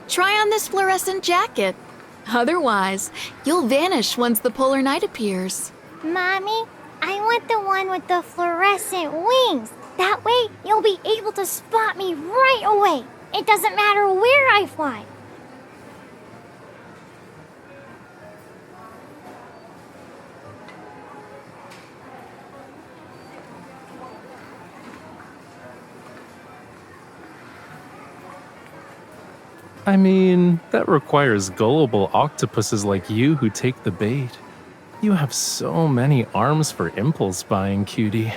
Try on this fluorescent jacket. Otherwise, you'll vanish once the polar night appears. Mommy, I want the one with the fluorescent wings. That way, you'll be able to spot me right away. It doesn't matter where I fly. I mean, that requires gullible octopuses like you who take the bait. You have so many arms for impulse buying, cutie.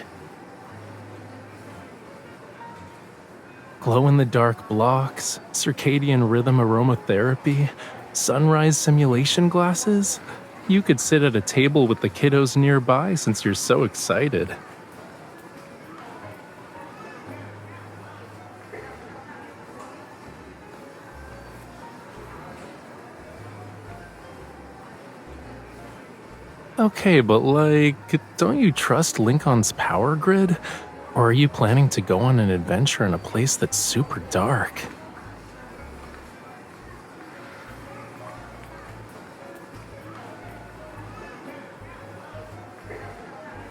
Glow-in-the-dark blocks, circadian rhythm aromatherapy, sunrise simulation glasses. You could sit at a table with the kiddos nearby since you're so excited. Okay, but don't you trust Lincoln's power grid? Or are you planning to go on an adventure in a place that's super dark?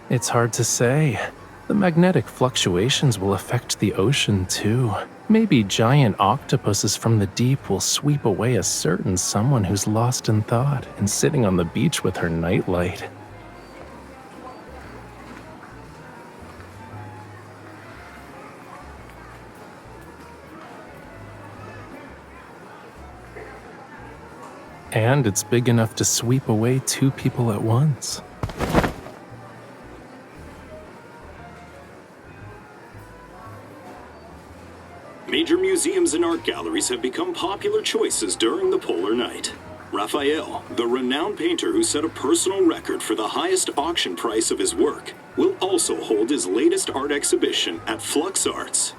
It's hard to say. The magnetic fluctuations will affect the ocean too. Maybe giant octopuses from the deep will sweep away a certain someone who's lost in thought and sitting on the beach with her nightlight. And it's big enough to sweep away two people at once. Major museums and art galleries have become popular choices during the polar night. Rafayel, the renowned painter who set a personal record for the highest auction price of his work, will also hold his latest art exhibition at Flux Arts.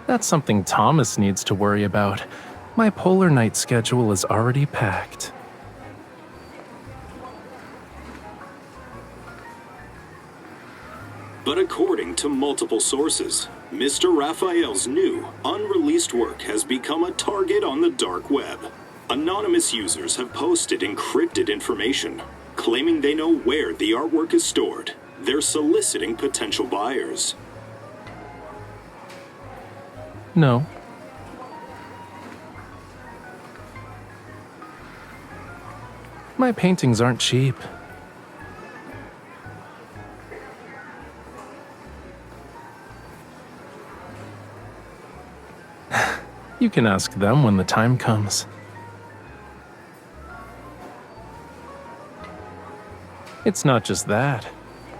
That's something Thomas needs to worry about. My polar night schedule is already packed. But according to multiple sources, Mr. Raphael's new, unreleased work has become a target on the dark web. Anonymous users have posted encrypted information, claiming they know where the artwork is stored. They're soliciting potential buyers. No. My paintings aren't cheap. You can ask them when the time comes. It's not just that.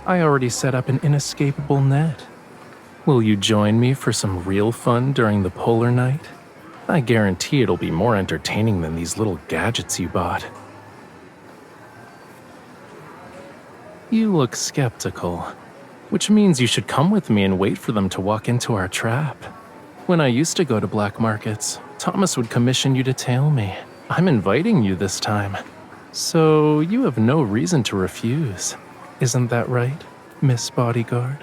I already set up an inescapable net. Will you join me for some real fun during the polar night? I guarantee it'll be more entertaining than these little gadgets you bought. You look skeptical, which means you should come with me and wait for them to walk into our trap. When I used to go to black markets, Thomas would commission you to tail me. I'm inviting you this time. So you have no reason to refuse. Isn't that right, Miss Bodyguard?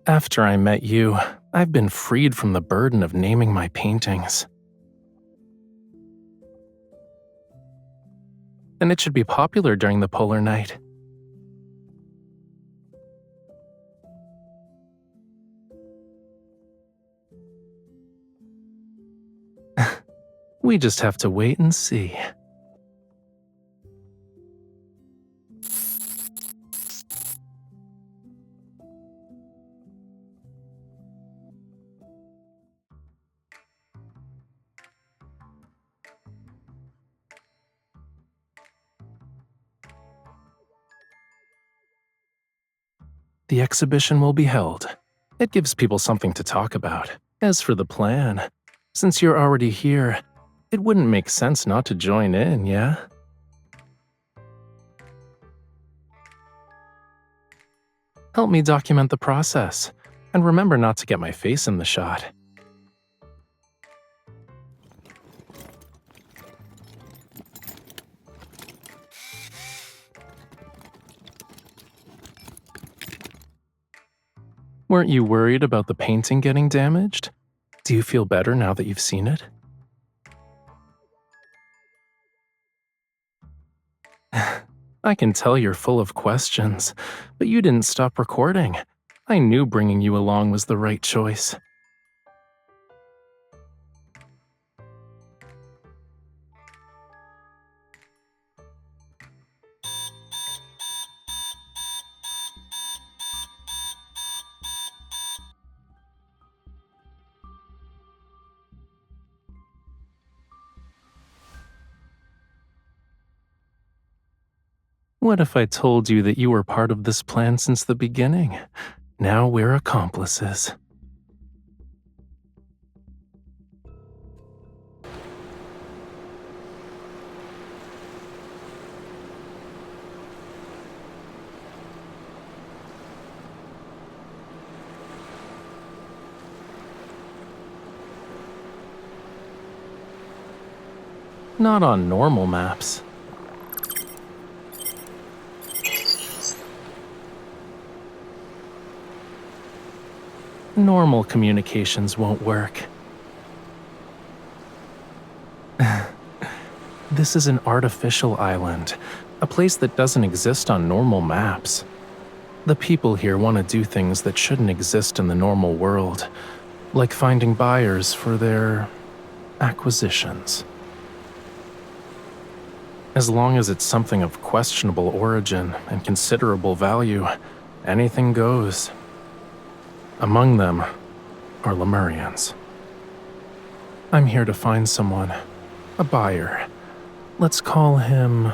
After I met you, I've been freed from the burden of naming my paintings. And it should be popular during the polar night. We just have to wait and see. The exhibition will be held It gives people something to talk about. As for the plan, since you're already here, it wouldn't make sense not to join in, yeah? Help me document the process, and remember not to get my face in the shot. Weren't you worried about the painting getting damaged? Do you feel better now that you've seen it? I can tell you're full of questions, but you didn't stop recording. I knew bringing you along was the right choice. What if I told you that you were part of this plan since the beginning? Now we're accomplices. Not on normal maps. Normal communications won't work. This is an artificial island, a place that doesn't exist on normal maps. The people here want to do things that shouldn't exist in the normal world, like finding buyers for their acquisitions. As long as it's something of questionable origin and considerable value, anything goes. Among them are Lemurians. I'm here to find someone, a buyer. Let's call him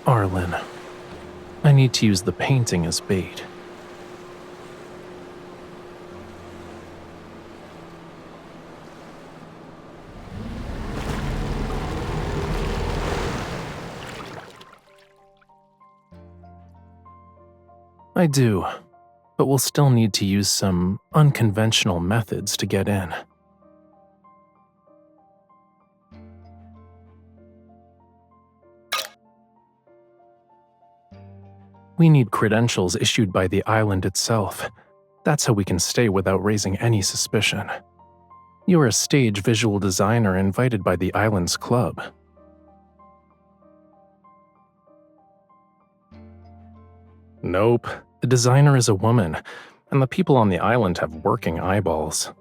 Arlen. I need to use the painting as bait. I do, but we'll still need to use some unconventional methods to get in. We need credentials issued by the island itself. That's how we can stay without raising any suspicion. You're a stage visual designer invited by the island's club. Nope, the designer is a woman, and the people on the island have working eyeballs.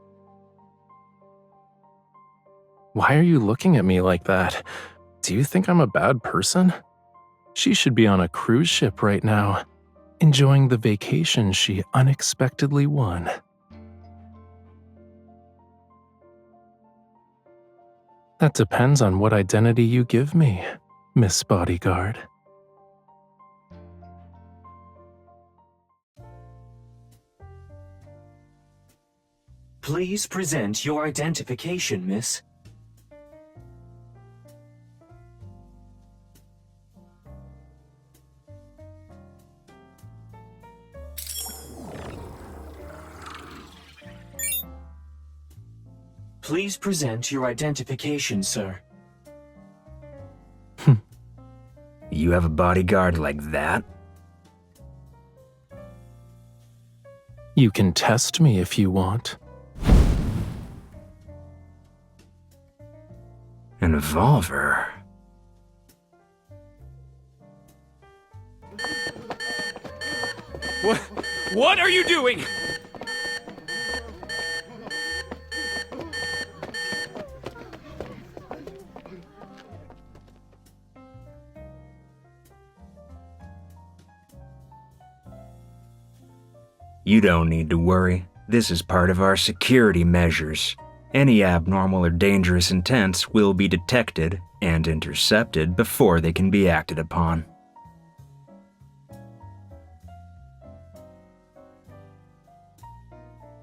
Why are you looking at me like that? Do you think I'm a bad person? She should be on a cruise ship right now, enjoying the vacation she unexpectedly won. That depends on what identity you give me, Miss Bodyguard. Please present your identification, miss. Please present your identification, sir. You have a bodyguard like that? You can test me if you want. An revolver? What are you doing? You don't need to worry. This is part of our security measures. Any abnormal or dangerous intents will be detected and intercepted before they can be acted upon.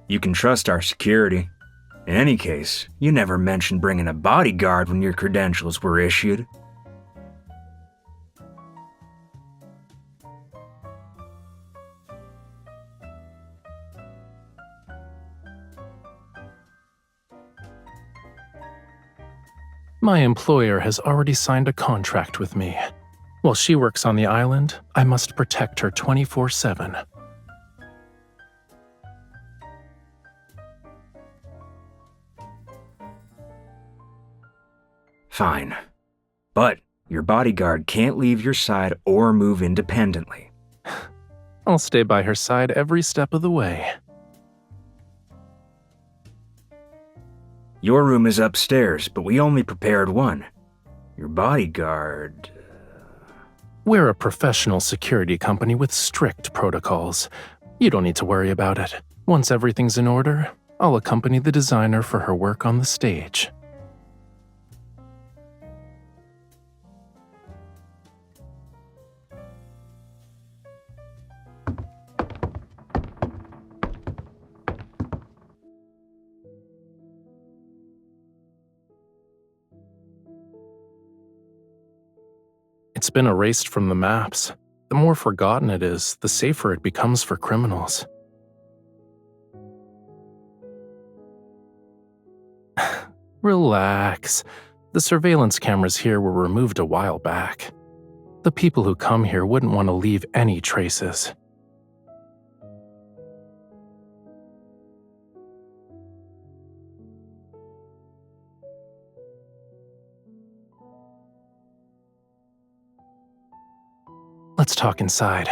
You can trust our security. In any case, you never mentioned bringing a bodyguard when your credentials were issued. My employer has already signed a contract with me. While she works on the island, I must protect her 24/7. Fine. But your bodyguard can't leave your side or move independently. I'll stay by her side every step of the way. Your room is upstairs, but we only prepared one. Your bodyguard... We're a professional security company with strict protocols. You don't need to worry about it. Once everything's in order, I'll accompany the designer for her work on the stage. It's been erased from the maps. The more forgotten it is, the safer it becomes for criminals. Relax. The surveillance cameras here were removed a while back. The people who come here wouldn't want to leave any traces. Let's talk inside.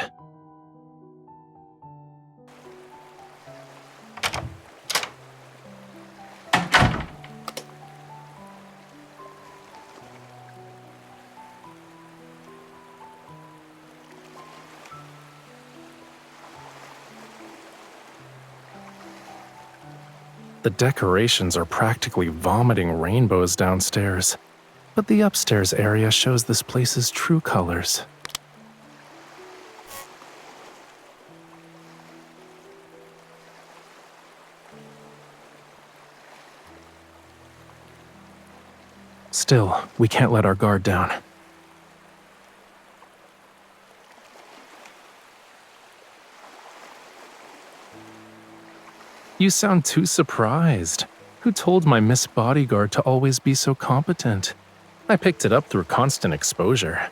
The decorations are practically vomiting rainbows downstairs, but the upstairs area shows this place's true colors. Still, we can't let our guard down. You sound too surprised. Who told my Miss Bodyguard to always be so competent? I picked it up through constant exposure.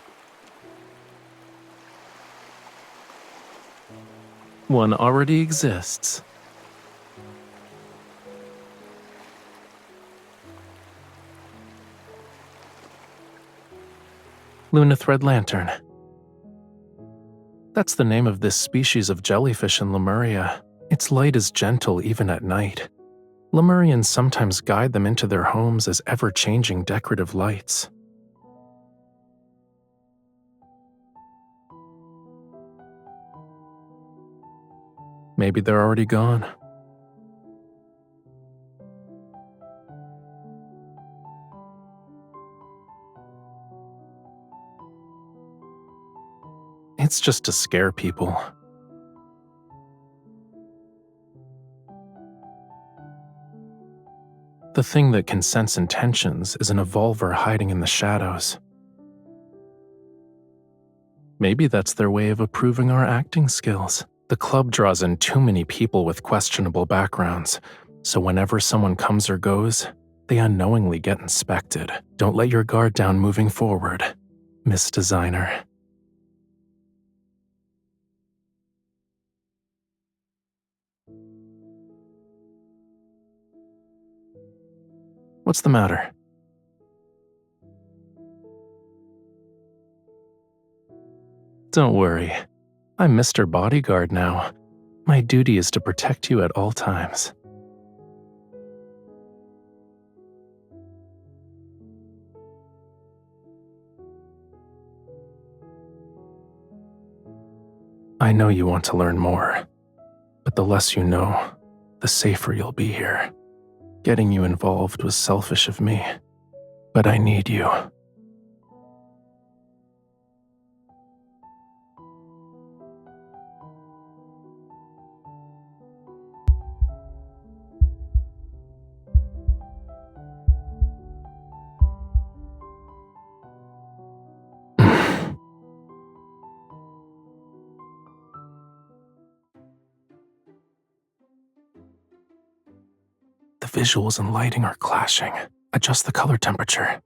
One already exists. Luna Thread Lantern. That's the name of this species of jellyfish in Lemuria. Its light is gentle even at night. Lemurians sometimes guide them into their homes as ever-changing decorative lights. Maybe they're already gone. It's just to scare people. The thing that can sense intentions is an evolver hiding in the shadows. Maybe that's their way of approving our acting skills. The club draws in too many people with questionable backgrounds, so whenever someone comes or goes, they unknowingly get inspected. Don't let your guard down moving forward, Miss Designer. What's the matter? Don't worry. I'm Mr. Bodyguard now. My duty is to protect you at all times. I know you want to learn more, but the less you know, the safer you'll be here. Getting you involved was selfish of me, but I need you. visuals and lighting are clashing. Adjust the color temperature.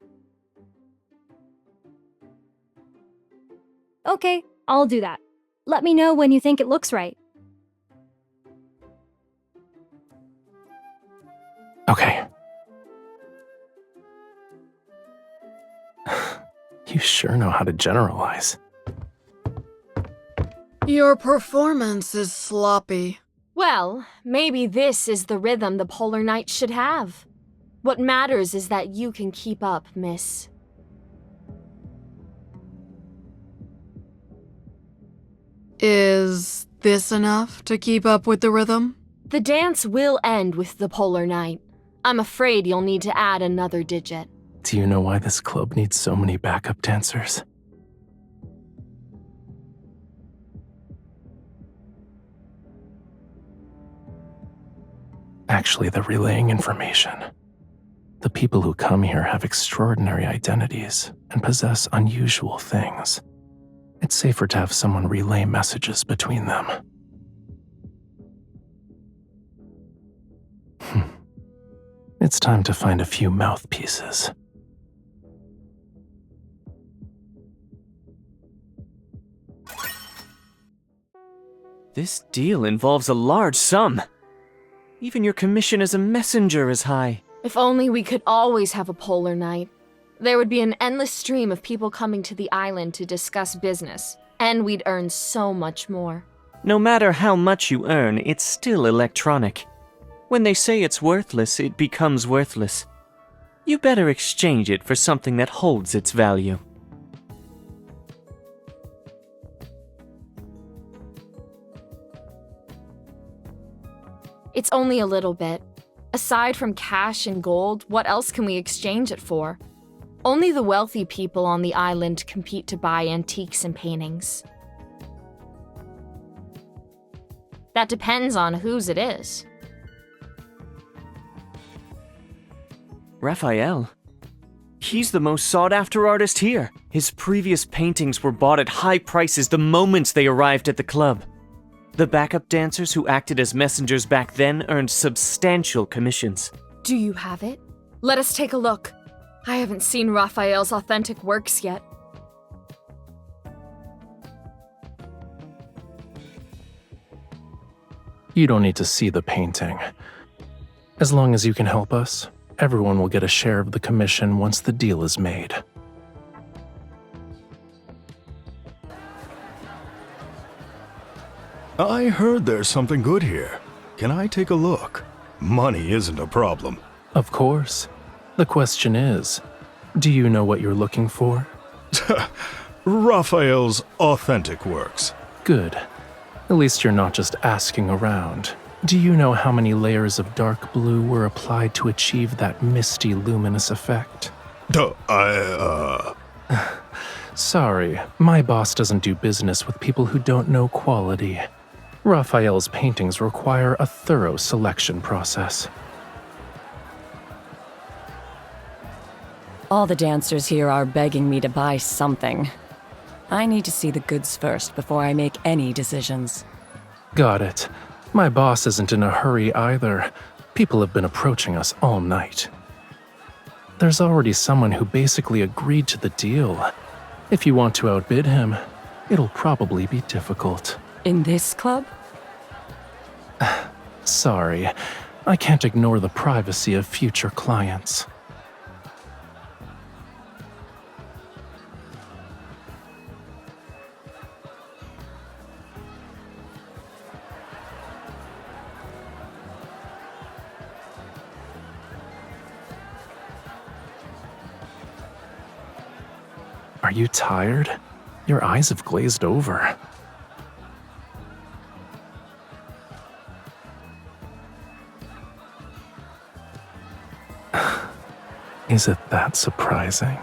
Okay, I'll do that. Let me know when you think it looks right. Okay. You sure know how to generalize. Your performance is sloppy. Well, maybe this is the rhythm the Polar Night should have. What matters is that you can keep up, miss. Is this enough to keep up with the rhythm? The dance will end with the Polar Night. I'm afraid you'll need to add another digit. Do you know why this club needs so many backup dancers? Actually, they're relaying information. The people who come here have extraordinary identities and possess unusual things. It's safer to have someone relay messages between them. It's time to find a few mouthpieces. This deal involves a large sum. Even your commission as a messenger is high. If only we could always have a Polar Night. There would be an endless stream of people coming to the island to discuss business, and we'd earn so much more. No matter how much you earn, it's still electronic. When they say it's worthless, it becomes worthless. You better exchange it for something that holds its value. It's only a little bit. Aside from cash and gold, what else can we exchange it for? Only the wealthy people on the island compete to buy antiques and paintings. That depends on whose it is. Rafayel. He's the most sought-after artist here. His previous paintings were bought at high prices the moment they arrived at the club. The backup dancers who acted as messengers back then earned substantial commissions. Do you have it? Let us take a look. I haven't seen Rafayel's authentic works yet. You don't need to see the painting. As long as you can help us, everyone will get a share of the commission once the deal is made. I heard there's something good here. Can I take a look? Money isn't a problem. Of course. The question is, do you know what you're looking for? Raphael's authentic works. Good. At least you're not just asking around. Do you know how many layers of dark blue were applied to achieve that misty, luminous effect? Sorry, my boss doesn't do business with people who don't know quality. Raphael's paintings require a thorough selection process. All the dancers here are begging me to buy something. I need to see the goods first before I make any decisions. Got it. My boss isn't in a hurry either. People have been approaching us all night. There's already someone who basically agreed to the deal. If you want to outbid him, it'll probably be difficult. In this club? Sorry, I can't ignore the privacy of future clients. Are you tired? Your eyes have glazed over. Is it that surprising?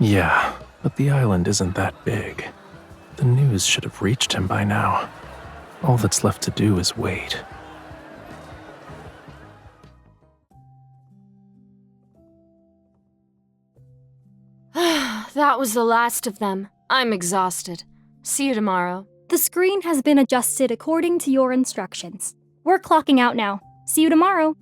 Yeah, but the island isn't that big. The news should have reached him by now. All that's left to do is wait. That was the last of them. I'm exhausted. See you tomorrow. The screen has been adjusted according to your instructions. We're clocking out now. See you tomorrow.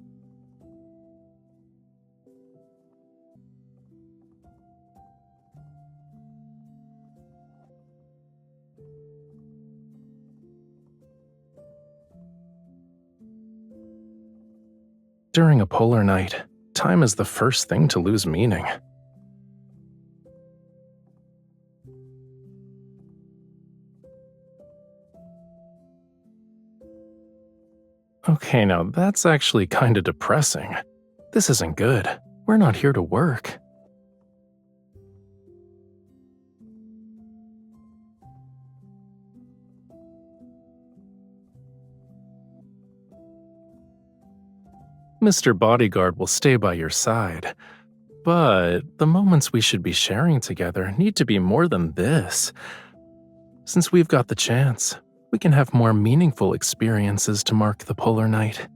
During a polar night, time is the first thing to lose meaning. Okay, now that's actually kinda depressing. This isn't good. We're not here to work. Mr. Bodyguard will stay by your side, but the moments we should be sharing together need to be more than this. Since we've got the chance, we can have more meaningful experiences to mark the polar night.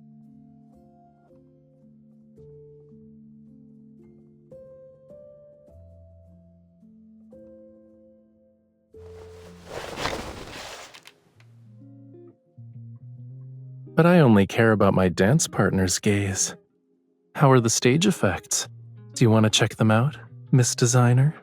But I only care about my dance partner's gaze. How are the stage effects? Do you want to check them out, Miss Designer?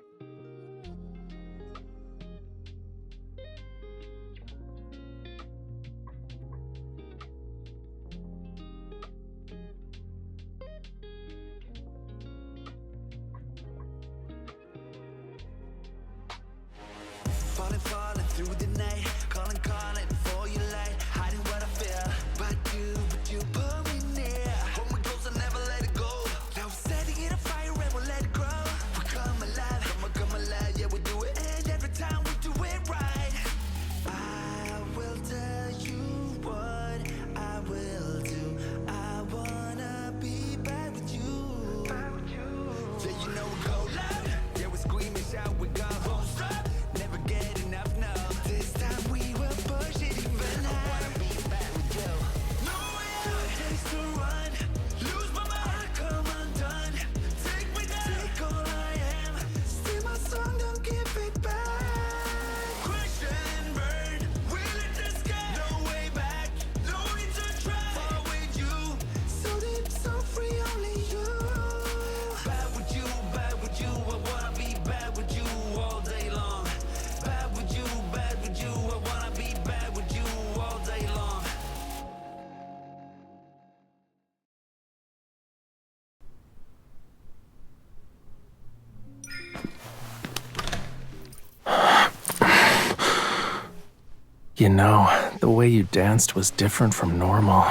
Falling through the night, calling for your light, hiding what I feel. But you pull me near. Hold me close and never let it go. Now we're setting it on fire and we'll let it grow. We come alive, yeah we do it, and every time we do it right. I will tell you what I will do. I wanna be back with you. Yeah, you know we go loud, yeah we scream and shout, we go won't stop. Never get enough, no. This time we will push it even higher. I wanna be back with you. No way out, days to run. Lose my mind, come undone. Take me down, take all I am. Steal my song, don't give it back. Crash and burn, we lit the sky. No way back, no need to try. Far with you, so deep, so free, only you. Back with you, I wanna be back with you all day long. Bad with you, I wanna be bad with you all day long. You know, the way you danced was different from normal.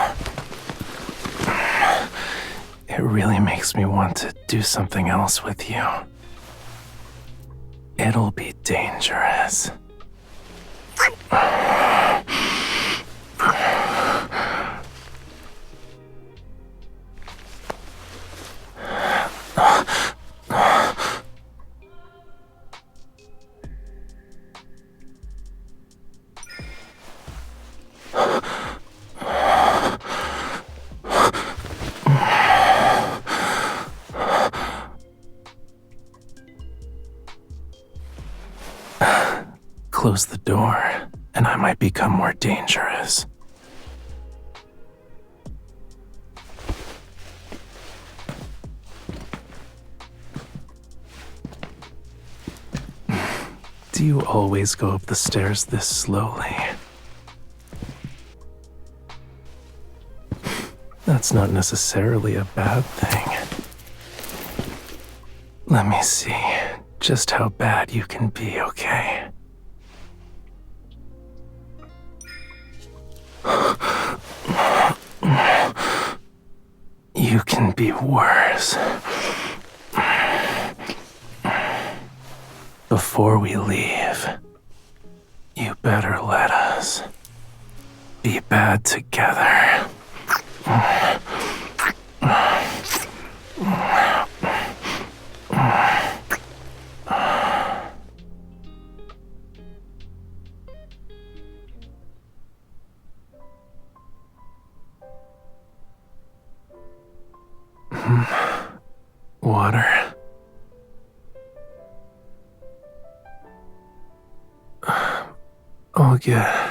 It really makes me want to do something else with you. It'll be dangerous. Close the door, and I might become more dangerous. Do you always go up the stairs this slowly? That's not necessarily a bad thing. Let me see just how bad you can be, okay? You can be worse. Before we leave, you better let us be bad together. Water. I'll get...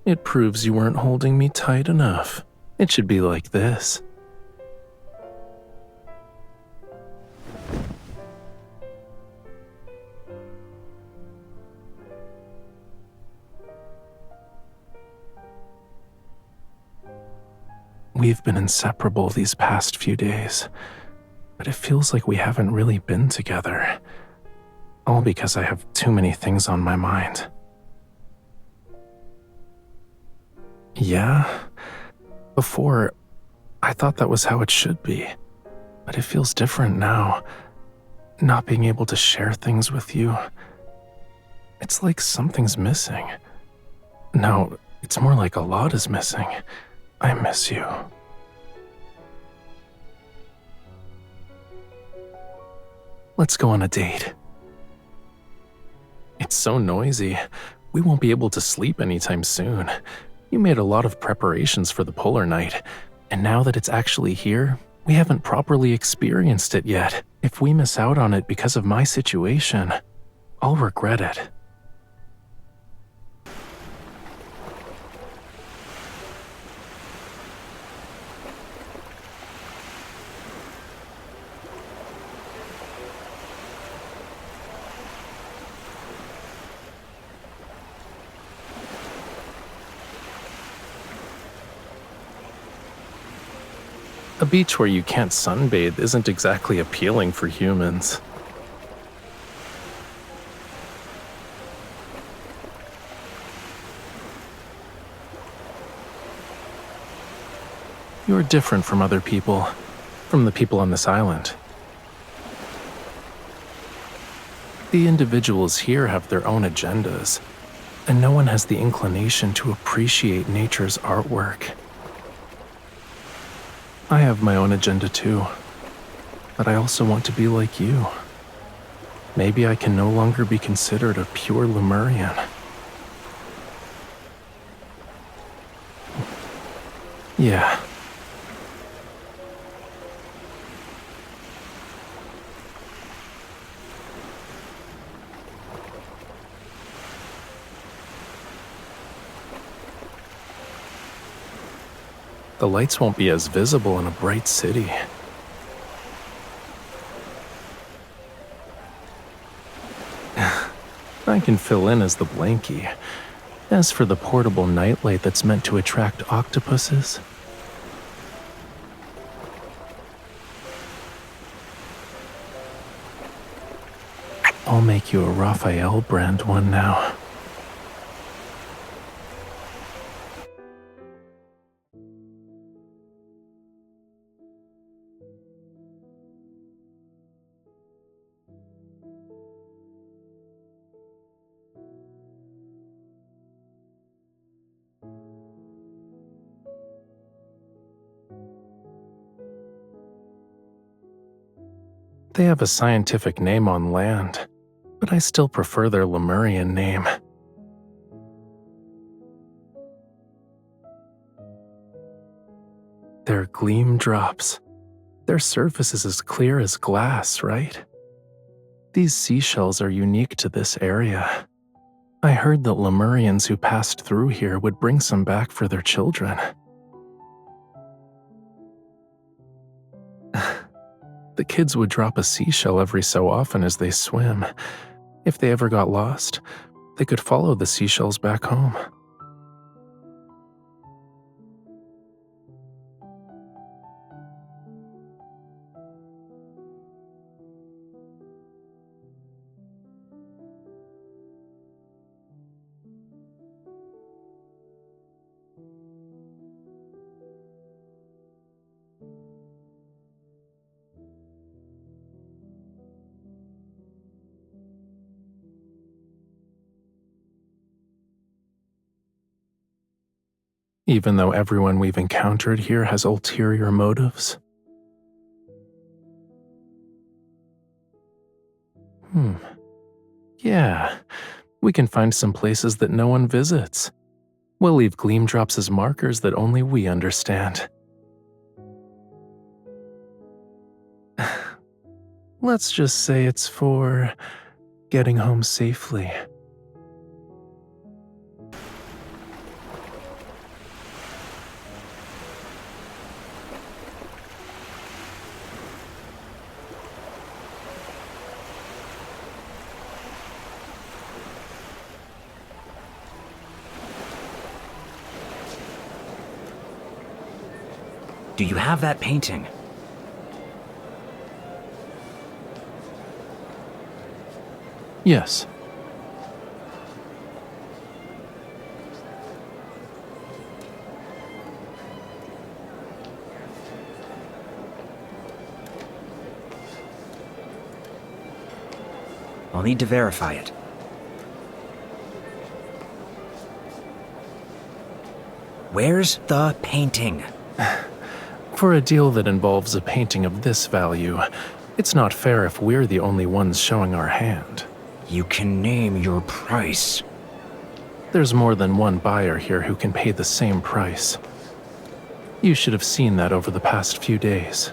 It proves you weren't holding me tight enough. It should be like this. We've been inseparable these past few days, but it feels like we haven't really been together. All because I have too many things on my mind. Yeah, before, I thought that was how it should be, but it feels different now. Not being able to share things with you. It's like something's missing. No, it's more like a lot is missing. I miss you. Let's go on a date. It's so noisy. We won't be able to sleep anytime soon. You made a lot of preparations for the polar night, and now that it's actually here, we haven't properly experienced it yet. If we miss out on it because of my situation, I'll regret it. A beach where you can't sunbathe isn't exactly appealing for humans. You're different from other people, from the people on this island. The individuals here have their own agendas, and no one has the inclination to appreciate nature's artwork. I have my own agenda too, but I also want to be like you. Maybe I can no longer be considered a pure Lemurian. Yeah. The lights won't be as visible in a bright city. I can fill in as the blankie. As for the portable nightlight that's meant to attract octopuses, I'll make you a Rafayel brand one now. They have a scientific name on land, but I still prefer their Lemurian name. They're gleam drops. Their surface is as clear as glass, right? These seashells are unique to this area. I heard that Lemurians who passed through here would bring some back for their children. The kids would drop a seashell every so often as they swim. If they ever got lost, they could follow the seashells back home. even though everyone we've encountered here has ulterior motives? Yeah, we can find some places that no one visits. We'll leave gleam drops as markers that only we understand. Let's just say it's for getting home safely. Do you have that painting? Yes. I'll need to verify it. Where's the painting? For a deal that involves a painting of this value, it's not fair if we're the only ones showing our hand. You can name your price. There's more than one buyer here who can pay the same price. You should have seen that over the past few days.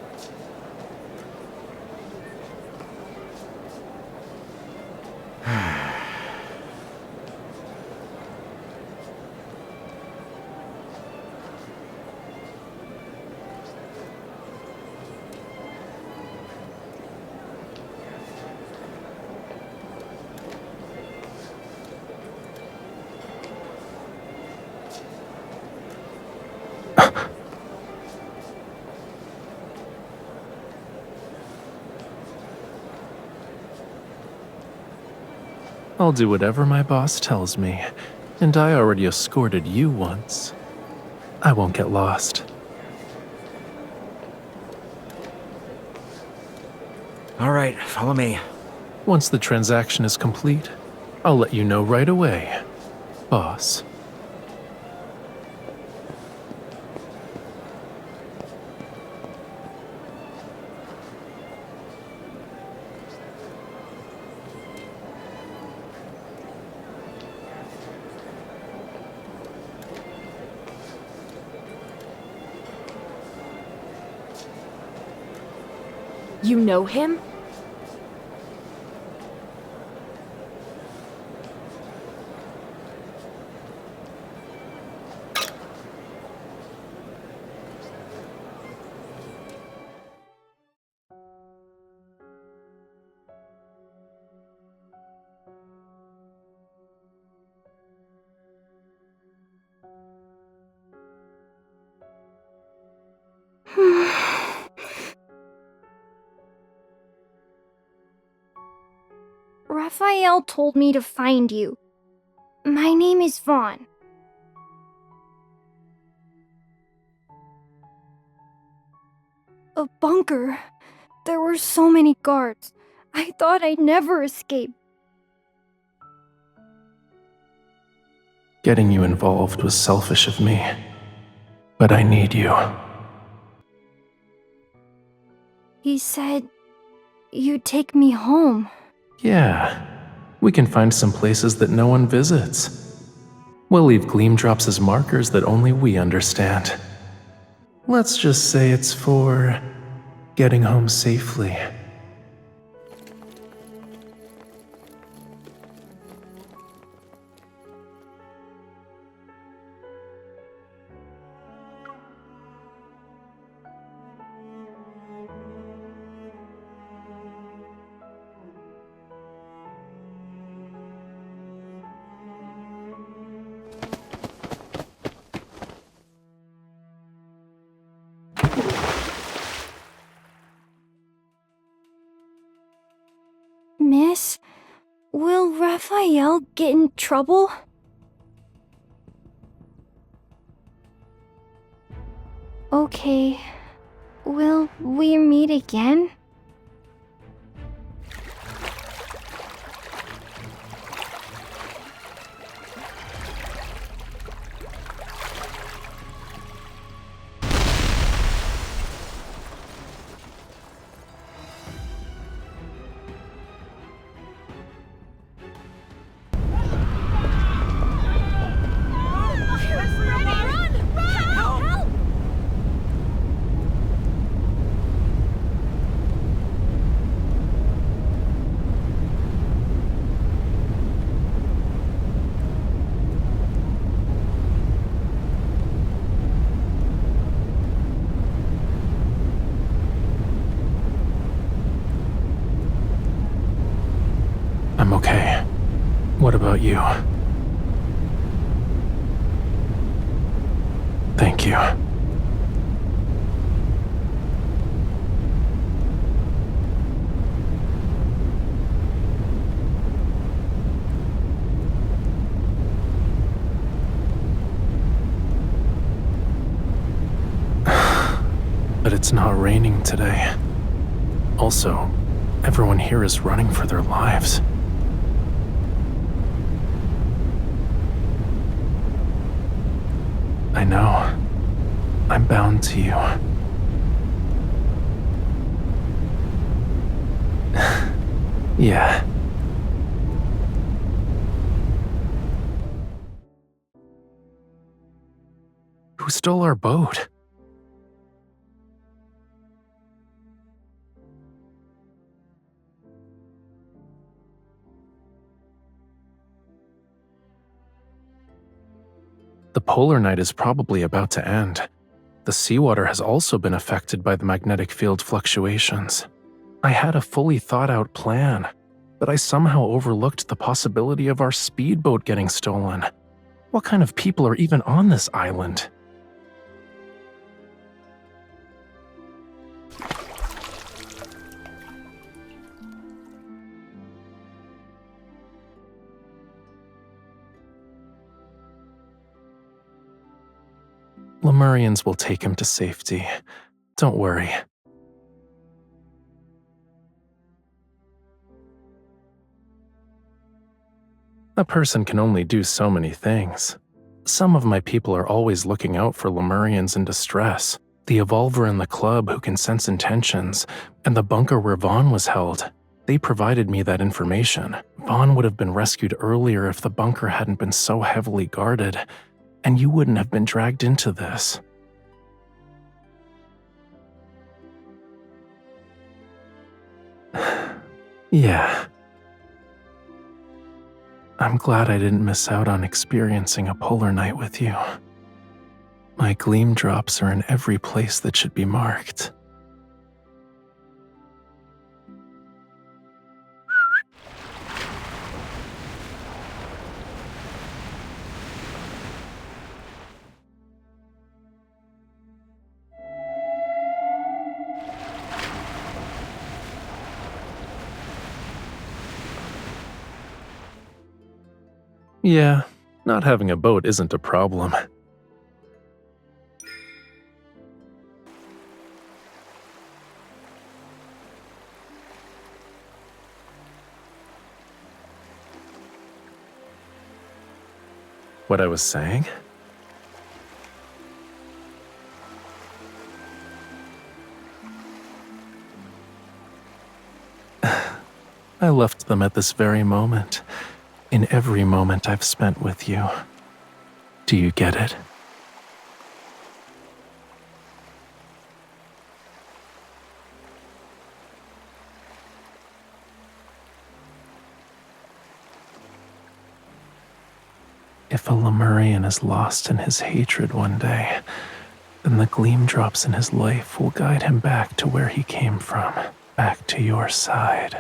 I'll do whatever my boss tells me, and I already escorted you once. I won't get lost. All right, follow me. Once the transaction is complete, I'll let you know right away, boss. You know him? Raphael told me to find you. My name is Vaughn. A bunker. There were so many guards. I thought I'd never escape. Getting you involved was selfish of me, but I need you. He said you'd take me home. Yeah, we can find some places that no one visits. We'll leave gleam drops as markers that only we understand. Let's just say it's for getting home safely. Miss, will Raphael get in trouble? Okay, will we meet again? I'm okay. What about you? Thank you. But it's not raining today. Also, everyone here is running for their lives. I know. I'm bound to you. Yeah. Who stole our boat? The polar night is probably about to end. The seawater has also been affected by the magnetic field fluctuations. I had a fully thought-out plan, but I somehow overlooked the possibility of our speedboat getting stolen. What kind of people are even on this island? Lemurians will take him to safety. Don't worry. A person can only do so many things. Some of my people are always looking out for Lemurians in distress. The evolver in the club who can sense intentions, and the bunker where Vaughn was held. They provided me that information. Vaughn would have been rescued earlier if the bunker hadn't been so heavily guarded, and you wouldn't have been dragged into this. Yeah. I'm glad I didn't miss out on experiencing a polar night with you. My gleam drops are in every place that should be marked. Yeah, not having a boat isn't a problem. What I was saying? I left them at this very moment. In every moment I've spent with you. Do you get it? If a Lemurian is lost in his hatred one day, then the gleam drops in his life will guide him back to where he came from, back to your side.